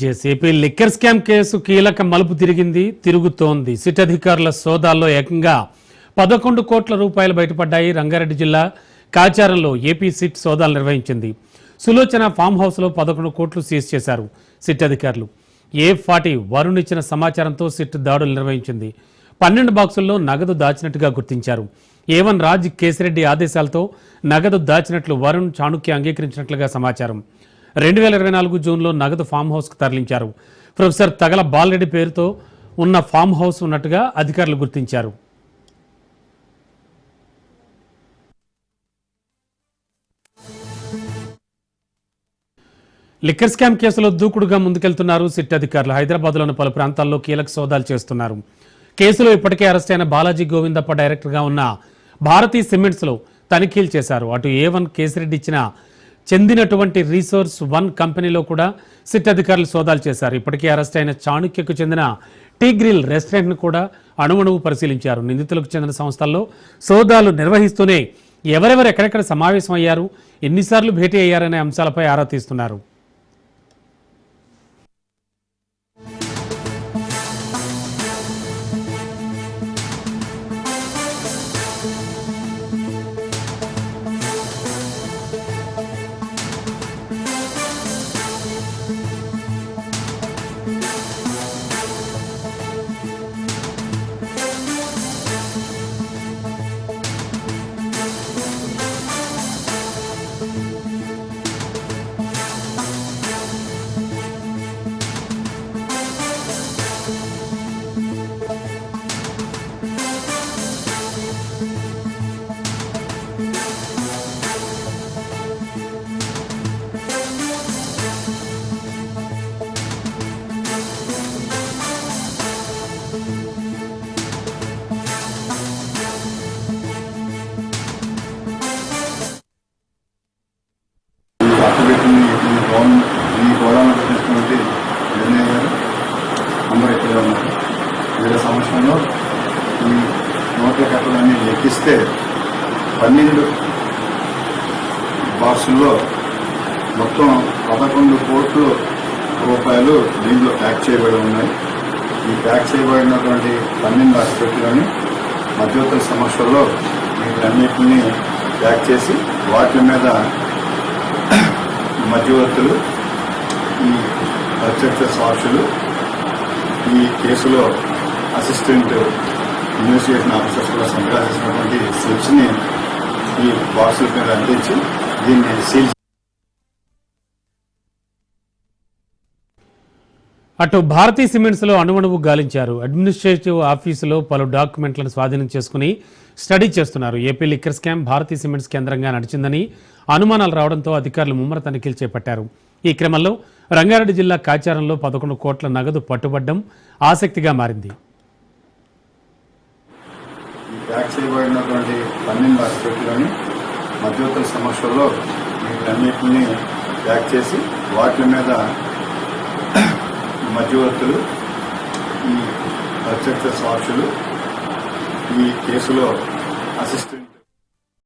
JCP liquor scam case కీలక మలుపు తిరుగుతోంది. సిట్ అధికారుల సోదాల్లో ఏకంగా 11 కోట్ల రూపాయలు బయటపడ్డాయి. రంగారెడ్డి జిల్లా కాచారంలో ఏపీ సిట్ సోదాలు నిర్వహించింది. సులోచన ఫామ్ హౌస్లో 11 కోట్లు సీజ్ చేశారు సిట్ అధికారులు. A40 వరుణ్ ఇచ్చిన సమాచారంతో సిట్ దాడులు నిర్వహించింది. 12 బాక్సుల్లో నగదు దాచినట్టుగా గుర్తించారు. A1 రాజ్ కేసిరెడ్డి ఆదేశాలతో నగదు దాచినట్లు వరుణ్ చాణుక్య అంగీకరించినట్లుగా సమాచారం. 2024 జూన్లో నగదు ఫామ్ హౌస్కు తరలించారు. ప్రొఫెసర్ తగల బాలరెడ్డి పేరుతో ఉన్న ఫామ్ హౌస్ ఉన్నట్టుగా అధికారులు గుర్తించారు. లిక్కర్ స్కామ్ కేసులో దూకుడుగా ముందుకెళ్తున్నారు సిట్ అధికారులు. హైదరాబాద్లోని పలు ప్రాంతాల్లో కీలక సోదాలు చేస్తున్నారు. కేసులో ఇప్పటికే అరెస్ట్ అయిన బాలాజీ గోవిందప్ప డైరెక్టర్గా ఉన్న భారతీ సిమెంట్స్లో తనిఖీలు చేశారు. అటు A1 కేసిరెడ్డి ఇచ్చిన చెందినటువంటి రీసోర్స్ 1 కంపెనీలో కూడా సిట్ అధికారులు సోదాలు చేశారు. ఇప్పటికే అరెస్ట్ అయిన చాణుక్యకు చెందిన టీ గ్రిల్ రెస్టారెంట్ను కూడా అణువణువు పరిశీలించారు. నిందితులకు చెందిన సంస్థల్లో సోదాలు నిర్వహిస్తూనే ఎవరెవరు ఎక్కడెక్కడ సమావేశం అయ్యారు, ఎన్నిసార్లు భేటీ అయ్యారనే అంశాలపై ఆరా తీస్తున్నారు. ఈ గోదావరి పెట్టినటువంటి నిర్ణయం గారు అందరూ ఇక్కడే ఉన్నారు. 2000 సంవత్సరంలో ఈ నోట్ల కట్టలన్నీ లెక్కిస్తే 12 బాక్సుల్లో మొత్తం 11 కోట్ల రూపాయలు దీంట్లో ప్యాక్ చేయబడి ఉన్నాయి. ఈ ప్యాక్ చేయబడినటువంటి 12 ఆసుపత్రులని మధ్యవర్తుల సమస్యల్లో వీటన్నిటిని ప్యాక్ చేసి వాటి మీద మధ్యవర్తులు, ఈ ప్రత్యక్ష సాక్షులు, ఈ కేసులో అసిస్టెంట్ ఇన్వెస్టిగేషన్ ఆఫీసర్స్ కూడా సంతకాలు చేసినటువంటి స్లిప్స్ని ఈ బాక్సుల మీద అందించి దీన్ని సీల్. అటు భారతీ సిమెంట్స్లో అణువణువు గాలించారు. అడ్మినిస్ట్రేటివ్ ఆఫీసులో పలు డాక్యుమెంట్లను స్వాధీనం చేసుకుని స్టడీ చేస్తున్నారు. AP liquor scam Bharathi cements కేంద్రంగా నడిచిందని అనుమానాలు రావడంతో అధికారులు ముమ్మర తనిఖీలు చేపట్టారు. ఈ క్రమంలో రంగారెడ్డి జిల్లా కాచారంలో 11 కోట్ల నగదు పట్టుబడ్డం ఆసక్తిగా మారింది. ప్యాక్ చేయబడినటువంటి 12 ఆసుపత్రులని మధ్యవర్తుల సమస్యల్లో వీటన్నిటిని ప్యాక్ చేసి వాటి మీద మధ్యవర్తులు, ఈ ప్రత్యక్ష సాక్షులు, ఈ కేసులో అసిస్టెంట్